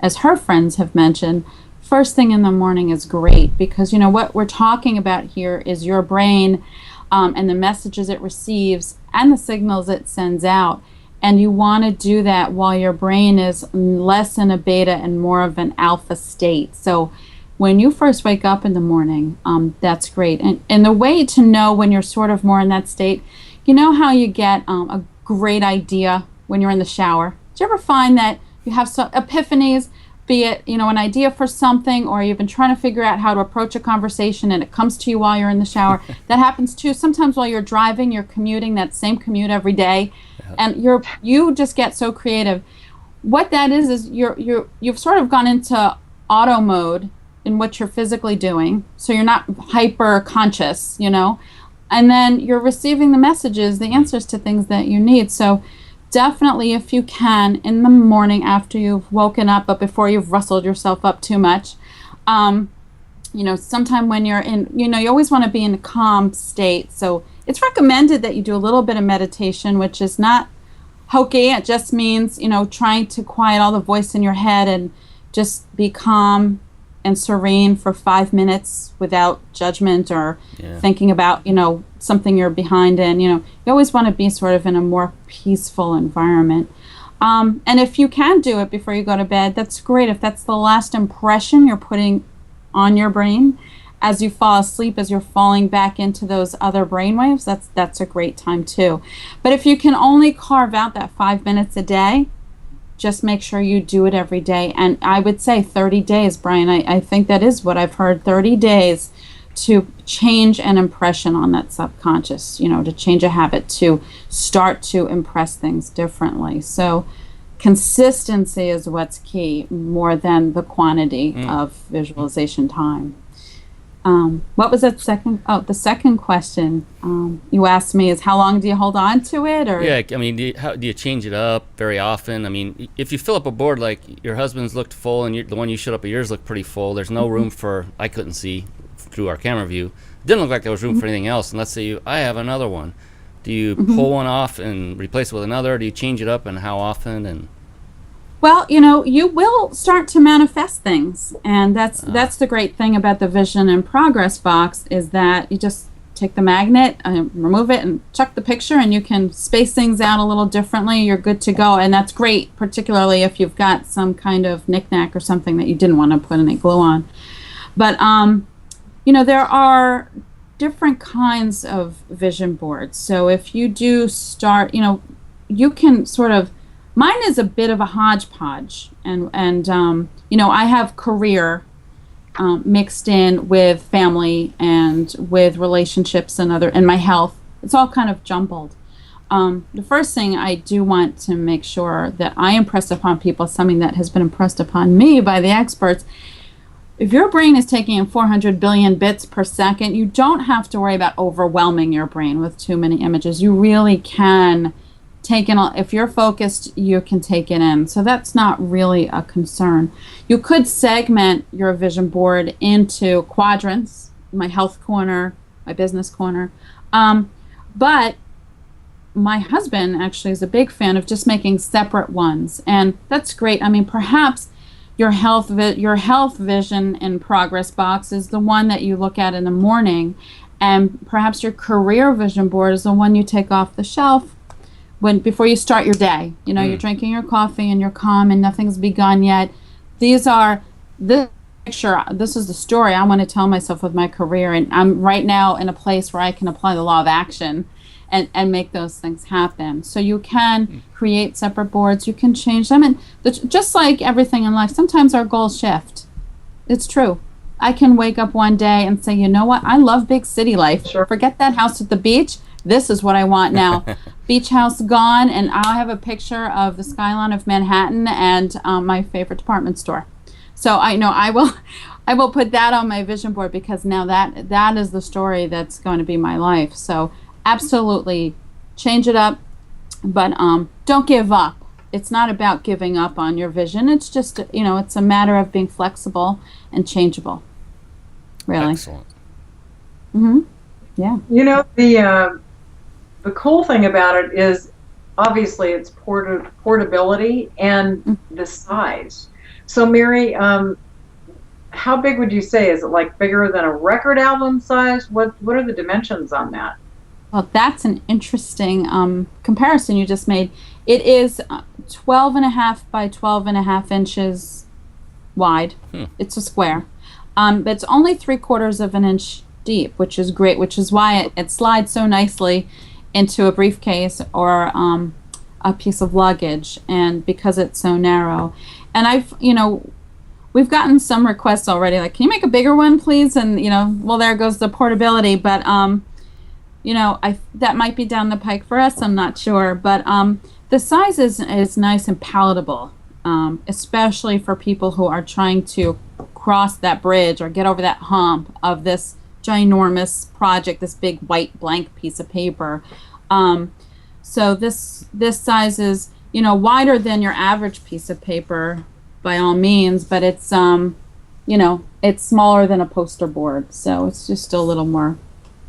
as her friends have mentioned, first thing in the morning is great, because what we're talking about here is your brain and the messages it receives and the signals it sends out. And you want to do that while your brain is less in a beta and more of an alpha state. So when you first wake up in the morning, that's great. And the way to know when you're sort of more in that state, you know how you get a great idea when you're in the shower? Do you ever find that you have some epiphanies, be it, you know, an idea for something, or you've been trying to figure out how to approach a conversation and it comes to you while you're in the shower? That happens too. Sometimes while you're driving, you're commuting, that same commute every day, and you just get so creative. What that is you've sort of gone into auto mode in what you're physically doing, so you're not hyper conscious, you know, and then you're receiving the messages, the answers to things that you need. So definitely, if you can, in the morning after you've woken up, but before you've rustled yourself up too much, you know, sometime when you're in, you know, you always want to be in a calm state. So it's recommended that you do a little bit of meditation, which is not hokey. It just means, you know, trying to quiet all the voice in your head and just be calm and serene for 5 minutes without judgment or thinking about, you know, something you're behind in. You know, you always want to be sort of in a more peaceful environment. And if you can do it before you go to bed, that's great. If that's the last impression you're putting on your brain as you fall asleep, as you're falling back into those other brain waves, that's a great time too. But if you can only carve out that 5 minutes a day, just make sure you do it every day. And I would say 30 days, Brian. I think that is what I've heard, 30 days to change an impression on that subconscious, you know, to change a habit, to start to impress things differently. So consistency is what's key more than the quantity of visualization time. What was that second? Oh, the second question you asked me is how long do you hold on to it? Or yeah, I mean, do you change it up very often? I mean, if you fill up a board like your husband's looked full and the one you showed up at yours looked pretty full, there's no room for, I couldn't see through our camera view. It didn't look like there was room for anything else. And let's say I have another one. Do you pull one off and replace it with another? Do you change it up, and how often? And well, you know, you will start to manifest things, and that's the great thing about the Vision and Progress box, is that you just take the magnet, remove it, and chuck the picture, and you can space things out a little differently. You're good to go, and that's great, particularly if you've got some kind of knickknack or something that you didn't want to put any glue on. But you know, there are different kinds of vision boards. So if you do start, you know, you can sort of. Mine is a bit of a hodgepodge, and you know, I have career mixed in with family and with relationships and my health. It's all kind of jumbled. The first thing I do want to make sure that I impress upon people, something that has been impressed upon me by the experts. If your brain is taking in 400 billion bits per second, you don't have to worry about overwhelming your brain with too many images. You really can take in, if you're focused, you can take it in. So that's not really a concern. You could segment your vision board into quadrants, my health corner, my business corner. But my husband actually is a big fan of just making separate ones. And that's great. I mean, perhaps your health vision in progress box is the one that you look at in the morning. And perhaps your career vision board is the one you take off the shelf before you start your day. You know, you're drinking your coffee and you're calm and nothing's begun yet. This picture, this is the story I want to tell myself with my career, and I'm right now in a place where I can apply the law of action and make those things happen. So you can create separate boards, you can change them, and just like everything in life, sometimes our goals shift. It's true. I can wake up one day and say, you know what, I love big city life. Sure. Forget that house at the beach. This is what I want now. Beach house gone, and I'll have a picture of the skyline of Manhattan and my favorite department store. So I know I will put that on my vision board, because now that is the story that's going to be my life. So absolutely change it up, but don't give up. It's not about giving up on your vision. It's just, you know, it's a matter of being flexible and changeable. Really. Excellent. Yeah. You know, the cool thing about it is obviously its portability and the size. So Mary, how big would you say? Is it like bigger than a record album size? What are the dimensions on that? Well, that's an interesting comparison you just made. It is 12 and a half by 12 and a half inches wide. It's a square. But it's only 3/4 of an inch deep, which is great, which is why it slides so nicely into a briefcase or a piece of luggage, and because it's so narrow. And we've gotten some requests already, like, can you make a bigger one, please? And, well, there goes the portability, but, that might be down the pike for us, I'm not sure. But the size is nice and palatable, especially for people who are trying to cross that bridge or get over that hump of this ginormous project, this big white blank piece of paper. So this size is, wider than your average piece of paper by all means, but it's, it's smaller than a poster board. So it's just a little more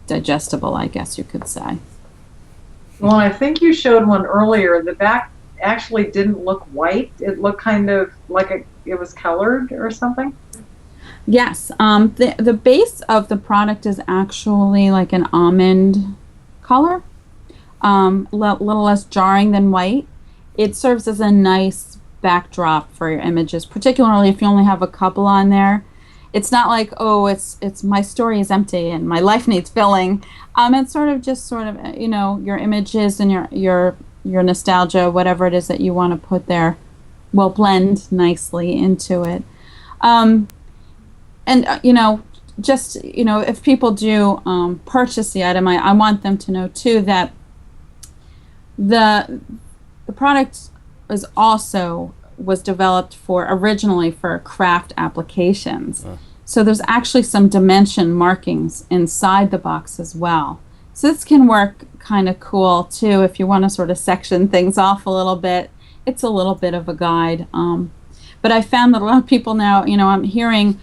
digestible, I guess you could say. Well, I think you showed one earlier. The back actually didn't look white. It looked kind of like it was colored or something. Yes. The base of the product is actually like an almond color, little less jarring than white. It serves as a nice backdrop for your images, particularly if you only have a couple on there. It's not like, oh, it's my story is empty and my life needs filling. It's sort of your images and your nostalgia, whatever it is that you want to put there, will blend nicely into it. If people do purchase the item, I want them to know too that the product was developed originally for craft applications. So there's actually some dimension markings inside the box as well. So this can work kind of cool too if you want to sort of section things off a little bit. It's a little bit of a guide. But I found that a lot of people now, I'm hearing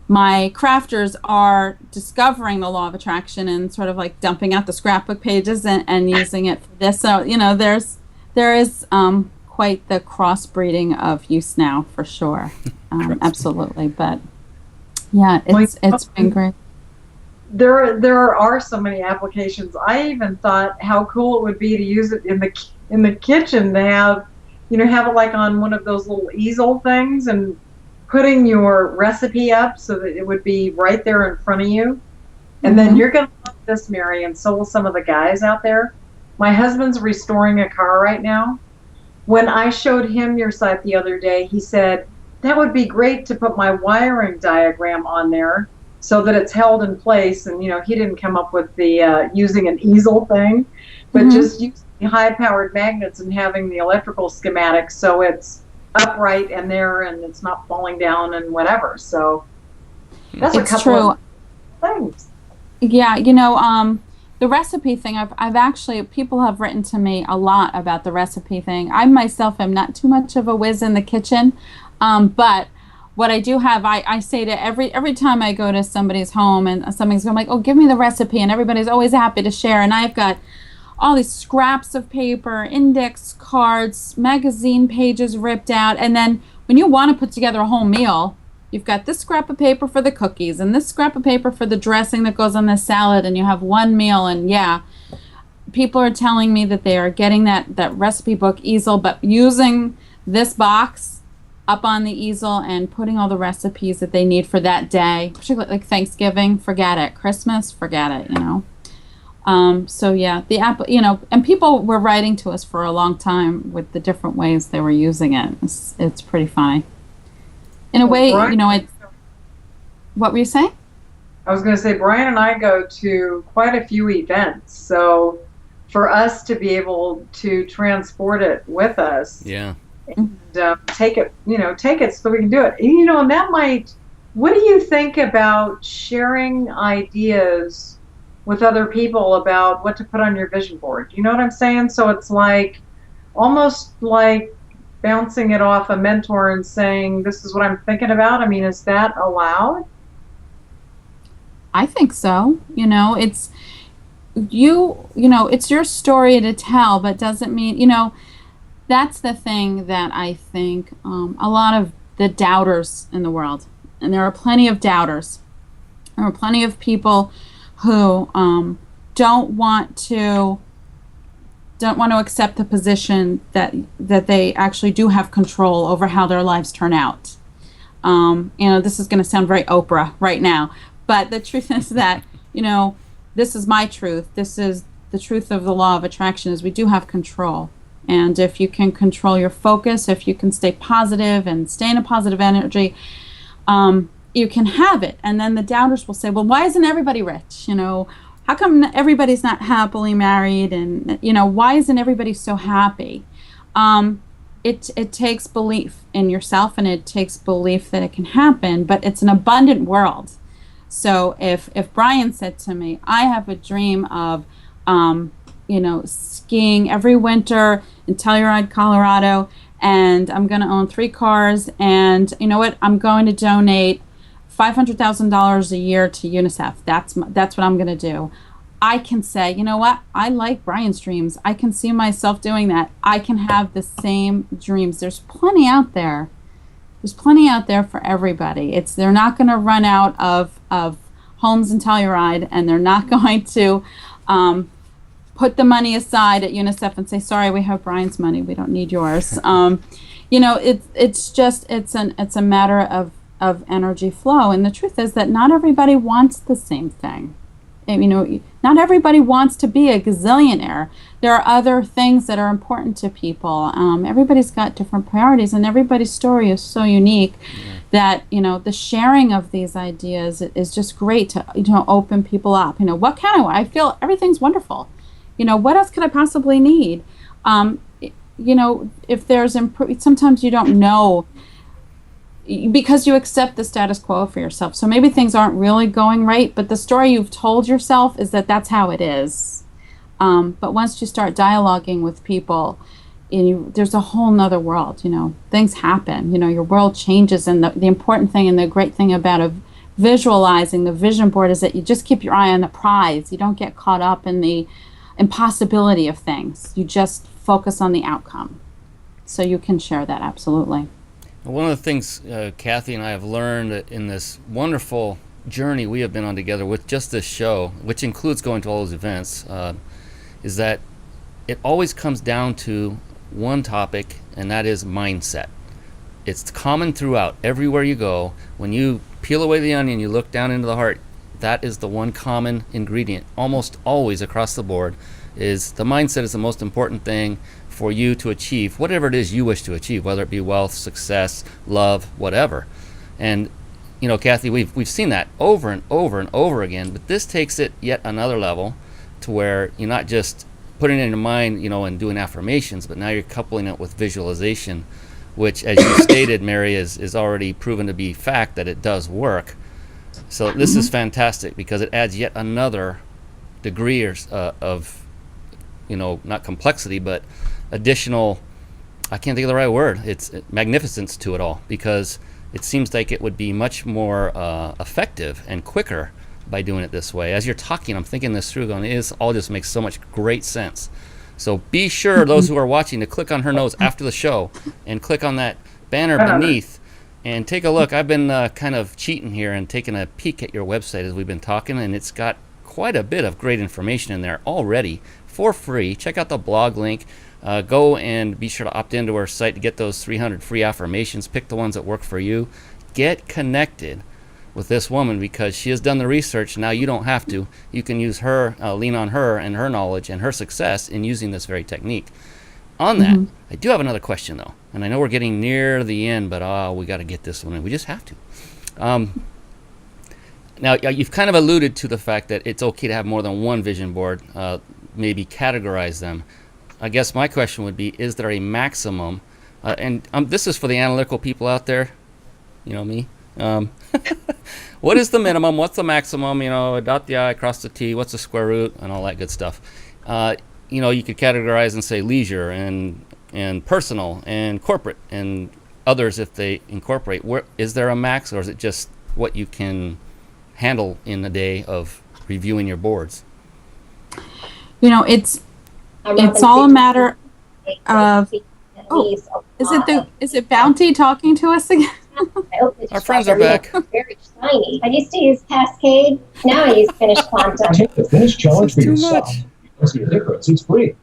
my crafters are discovering the law of attraction and sort of like dumping out the scrapbook pages and using it for this. So, there is quite the crossbreeding of use now for sure. Absolutely. But yeah, it's been great. There are so many applications. I even thought how cool it would be to use it in the kitchen, to have it like on one of those little easel things and putting your recipe up so that it would be right there in front of you. And then you're going to love this, Mary, and so will some of the guys out there. My husband's restoring a car right now. When I showed him your site the other day, he said, that would be great to put my wiring diagram on there so that it's held in place. And, he didn't come up with the using an easel thing, but just using high-powered magnets and having the electrical schematics so it's upright and there and it's not falling down and whatever. So that's a couple of things. Yeah, the recipe thing, I've actually, people have written to me a lot about the recipe thing. I myself am not too much of a whiz in the kitchen, but what I do have, I say to every time I go to somebody's home and somebody's going like, oh, give me the recipe, and everybody's always happy to share, and I've got all these scraps of paper, index cards, magazine pages ripped out, and then when you want to put together a whole meal, you've got this scrap of paper for the cookies and this scrap of paper for the dressing that goes on the salad, and you have one meal. And yeah, people are telling me that they are getting that recipe book easel, but using this box up on the easel and putting all the recipes that they need for that day, particularly like Thanksgiving, forget it. Christmas, forget it, So yeah, the app, and people were writing to us for a long time with the different ways they were using it. It's pretty funny. In a way, Brian, what were you saying? I was going to say, Brian and I go to quite a few events, so for us to be able to transport it with us, and take it so we can do it. And that might. What do you think about sharing ideas with other people about what to put on your vision board? You know what I'm saying? So it's like almost like bouncing it off a mentor and saying, this is what I'm thinking about. I mean, is that allowed? I think so. It's it's your story to tell, but doesn't mean, that's the thing that I think a lot of the doubters in the world, and there are plenty of doubters, there are plenty of people who don't want to accept the position that they actually do have control over how their lives turn out. This is going to sound very Oprah right now, but the truth is that, this is my truth. This is the truth of the law of attraction, is we do have control. And if you can control your focus, if you can stay positive and stay in a positive energy, you can have it. And then the doubters will say, well, why isn't everybody rich? How come everybody's not happily married? And, why isn't everybody so happy? It takes belief in yourself, and it takes belief that it can happen, but it's an abundant world. So if Brian said to me, I have a dream of, skiing every winter in Telluride, Colorado, and I'm going to own 3 cars, and you know what? I'm going to donate $500,000 a year to UNICEF. That's what I'm going to do. I can say, you know what? I like Brian's dreams. I can see myself doing that. I can have the same dreams. There's plenty out there. There's plenty out there for everybody. They're not going to run out of homes in Telluride, and they're not going to put the money aside at UNICEF and say, sorry, we have Brian's money. We don't need yours. It's a matter of energy flow. And the truth is that not everybody wants the same thing. Not everybody wants to be a gazillionaire. There are other things that are important to people. Everybody's got different priorities, and everybody's story is so unique that, the sharing of these ideas is just great to, open people up. What can I feel everything's wonderful. What else could I possibly need? If there's sometimes you don't know, because you accept the status quo for yourself. So maybe things aren't really going right, but the story you've told yourself is that that's how it is. But once you start dialoguing with people, there's a whole nother world. Things happen. Your world changes, and the important thing and the great thing about visualizing the vision board is that you just keep your eye on the prize. You don't get caught up in the impossibility of things. You just focus on the outcome. So you can share that, absolutely. One of the things Kathy and I have learned in this wonderful journey we have been on together with just this show, which includes going to all those events, is that it always comes down to one topic, and that is mindset. It's common throughout, everywhere you go. When you peel away the onion, you look down into the heart, that is the one common ingredient, almost always across the board, is the mindset is the most important thing for you to achieve whatever it is you wish to achieve, whether it be wealth, success, love, whatever. And Kathy, we've seen that over and over and over again, but this takes it yet another level to where you're not just putting it in your mind, and doing affirmations, but now you're coupling it with visualization, which, as you stated, Mary, is already proven to be fact that it does work. So this is fantastic because it adds yet another degree of not complexity, but additional, I can't think of the right word, it's magnificence to it all, because it seems like it would be much more effective and quicker by doing it this way. As you're talking, I'm thinking this through, going, it all just makes so much great sense. So be sure, those who are watching, to click on her nose after the show and click on that banner beneath and take a look. I've been kind of cheating here and taking a peek at your website as we've been talking, and it's got quite a bit of great information in there already for free. Check out the blog link. Go and be sure to opt into our site to get those 300 free affirmations. Pick the ones that work for you. Get connected with this woman because she has done the research. Now you don't have to. You can use her, lean on her and her knowledge and her success in using this very technique. On that, I do have another question though, and I know we're getting near the end, but we got to get this one in. We just have to. Now, you've kind of alluded to the fact that it's okay to have more than one vision board, maybe categorize them. I guess my question would be, is there a maximum? And this is for the analytical people out there, me. What is the minimum? What's the maximum? Dot the I, cross the T, what's the square root, and all that good stuff. You could categorize and say leisure and personal and corporate and others if they incorporate. Is there a max, or is it just what you can handle in a day of reviewing your boards? It's all a matter of. Is it Bounty talking to us again? I opened the Our friends are back. Very shiny. I used to use Cascade. Now I use Finish Quantum. Take the Finish challenge for Too yourself. much. See the difference. It's free.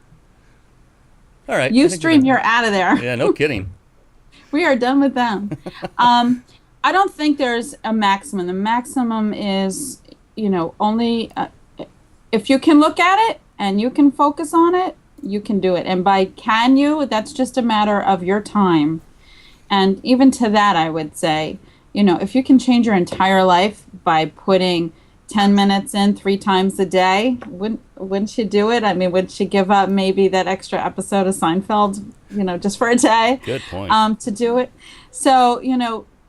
All right. Ustream, you're out of there. Yeah, no kidding. We are done with them. I don't think there's a maximum. The maximum is, only if you can look at it and you can focus on it, you can do it. And by can you, that's just a matter of your time. And even to that, I would say, if you can change your entire life by putting 10 minutes in 3 times a day, wouldn't you do it? I mean, would she give up maybe that extra episode of Seinfeld, just for a day? Good point. To do it. So,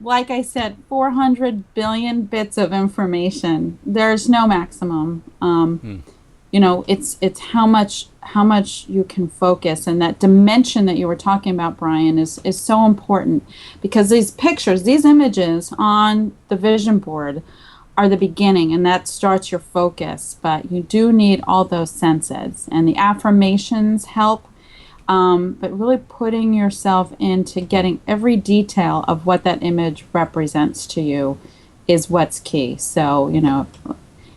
like I said, 400 billion bits of information. There's no maximum. It's how much you can focus, and that dimension that you were talking about, Brian, is so important, because these pictures, these images on the vision board are the beginning, and that starts your focus. But you do need all those senses, and the affirmations help. But really putting yourself into getting every detail of what that image represents to you is what's key. So,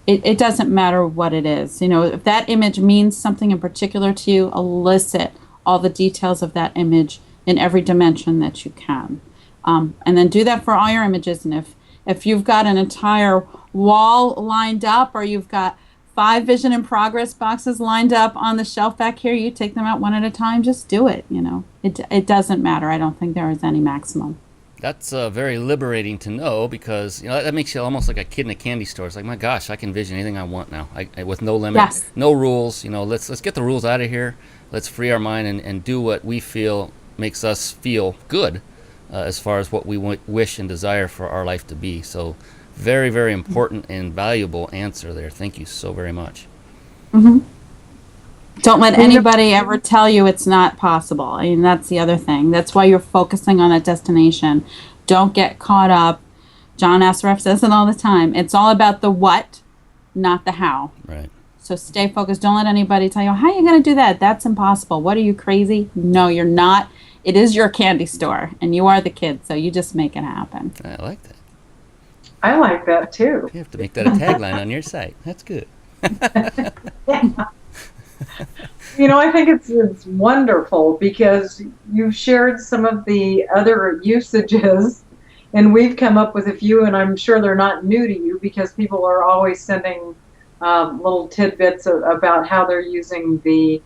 it doesn't matter what it is. If that image means something in particular to you, elicit all the details of that image in every dimension that you can. And then do that for all your images. And if you've got an entire wall lined up, or you've got 5 vision in progress boxes lined up on the shelf back here, you take them out one at a time. Just do it. It doesn't matter. I don't think there is any maximum. That's very liberating to know, because that makes you almost like a kid in a candy store. It's like, my gosh, I can envision anything I want now, with no limit, Yes. no rules. Let's get the rules out of here. Let's free our mind and do what we feel makes us feel good, as far as what we wish and desire for our life to be. So, very, very important and valuable answer there. Thank you so very much. Mm-hmm. Don't let anybody ever tell you it's not possible. I mean, that's the other thing. That's why you're focusing on that destination. Don't get caught up. John Assaraf says it all the time. It's all about the what, not the how. Right. So stay focused. Don't let anybody tell you, how are you going to do that? That's impossible. What, are you crazy? No, you're not. It is your candy store, and you are the kid, so you just make it happen. I like that. I like that too. You have to make that a tagline on your site. That's good. I think it's wonderful, because you've shared some of the other usages, and we've come up with a few, and I'm sure they're not new to you, because people are always sending little tidbits about how they're using the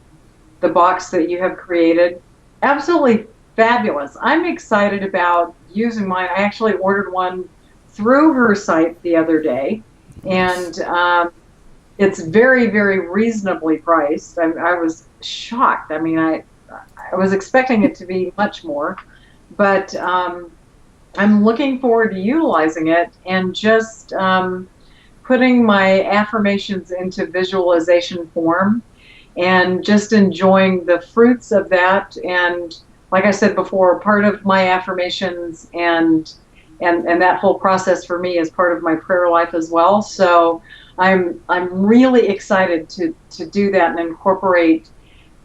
box that you have created. Absolutely fabulous. I'm excited about using mine. I actually ordered one through her site the other day, and it's very, very reasonably priced. I was shocked. I mean, I was expecting it to be much more, but I'm looking forward to utilizing it and just putting my affirmations into visualization form and just enjoying the fruits of that. And like I said before, part of my affirmations and that whole process for me is part of my prayer life as well. So I'm really excited to do that and incorporate.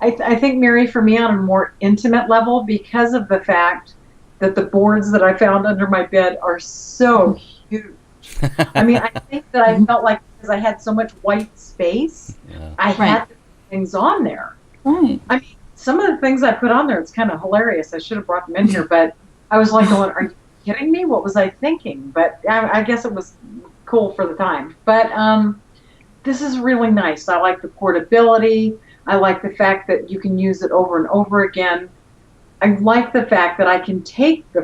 I think, Mary, for me, on a more intimate level, because of the fact that the boards that I found under my bed are so huge. I mean, I think that I felt like, because I had so much white space, I had things on there. Right. I mean, some of the things I put on there, it's kind of hilarious. I should have brought them in here, but I was like going, are you kidding me? What was I thinking? But I guess it was cool for the time. But this is really nice. I like the portability. I like the fact that you can use it over and over again. I like the fact that I can take the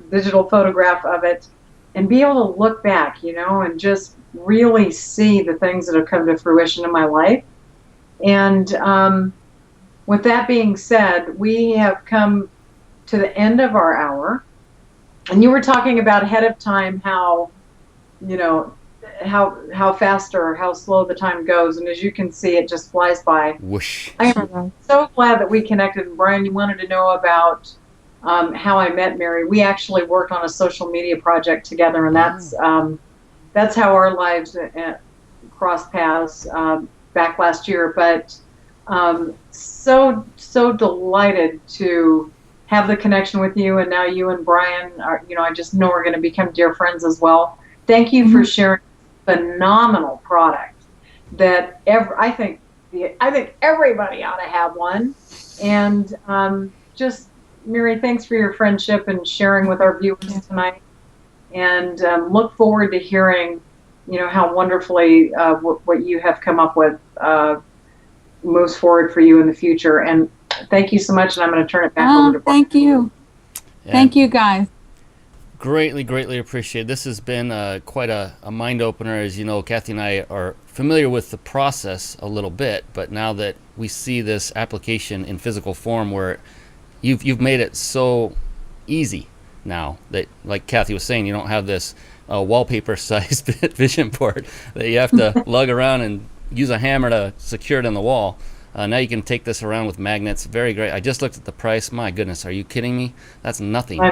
digital photograph of it, and be able to look back, and just really see the things that have come to fruition in my life. And with that being said, we have come to the end of our hour. And you were talking about ahead of time how fast or how slow the time goes. And as you can see, it just flies by. Whoosh. I am so glad that we connected. And Brian, you wanted to know about how I met Mary. We actually worked on a social media project together, and that's how our lives crossed paths back last year. But so delighted to have the connection with you, and now you and Brian are, I just know we're going to become dear friends as well. Thank you for sharing phenomenal product that I think everybody ought to have one. And just, Mary, thanks for your friendship and sharing with our viewers tonight. And look forward to hearing, how wonderfully what you have come up with moves forward for you in the future. And thank you so much. And I'm going to turn it back over to Brian. Thank you. Yeah. Thank you, guys. Greatly appreciate. This has been quite a mind opener. As you know, Kathy and I are familiar with the process a little bit, but now that we see this application in physical form, where you've made it so easy now that, like Kathy was saying, you don't have this wallpaper-sized vision board that you have to lug around and use a hammer to secure it in the wall. Now you can take this around with magnets. Very great. I just looked at the price. My goodness, are you kidding me? That's nothing.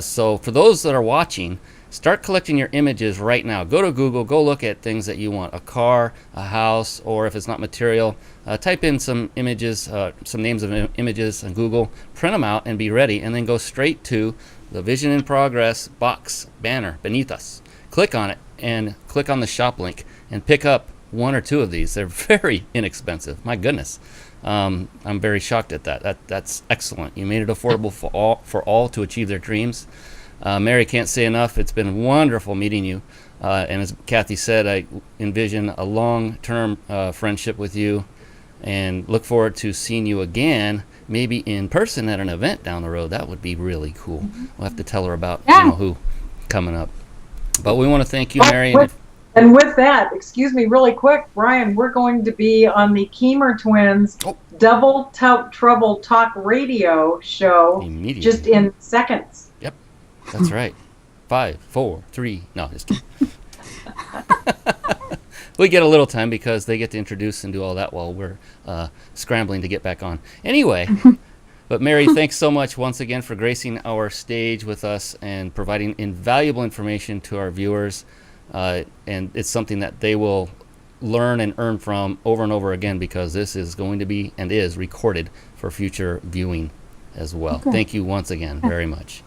So for those that are watching, start collecting your images right now. Go to Google, go look at things that you want, a car, a house, or if it's not material, type in some images, some names of images on Google, print them out and be ready, and then go straight to the Vision in Progress box banner beneath us. Click on it and click on the shop link and pick up one or two of these. They're very inexpensive. My goodness. I'm very shocked at that. That's excellent. You made it affordable for all to achieve their dreams. Mary, can't say enough. It's been wonderful meeting you. And as Kathy said, I envision a long-term friendship with you and look forward to seeing you again, maybe in person at an event down the road. That would be really cool. We'll have to tell her about who coming up. But we want to thank you, Mary. And with that, excuse me, really quick, Brian, we're going to be on the Keemer Twins Double Trouble Talk Radio show just in seconds. Yep, that's right. 5, 4, 3. No, just kidding. We get a little time because they get to introduce and do all that while we're scrambling to get back on. Anyway, but Mary, thanks so much once again for gracing our stage with us and providing invaluable information to our viewers. And it's something that they will learn and earn from over and over again, because this is going to be and is recorded for future viewing as well. Okay. Thank you once again very much.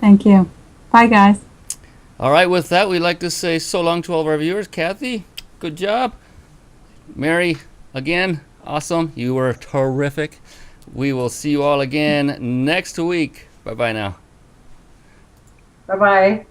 Thank you. Bye, guys. All right, with that, we'd like to say so long to all of our viewers. Kathy, good job. Mary, again, awesome. You were terrific. We will see you all again next week. Bye-bye now. Bye-bye.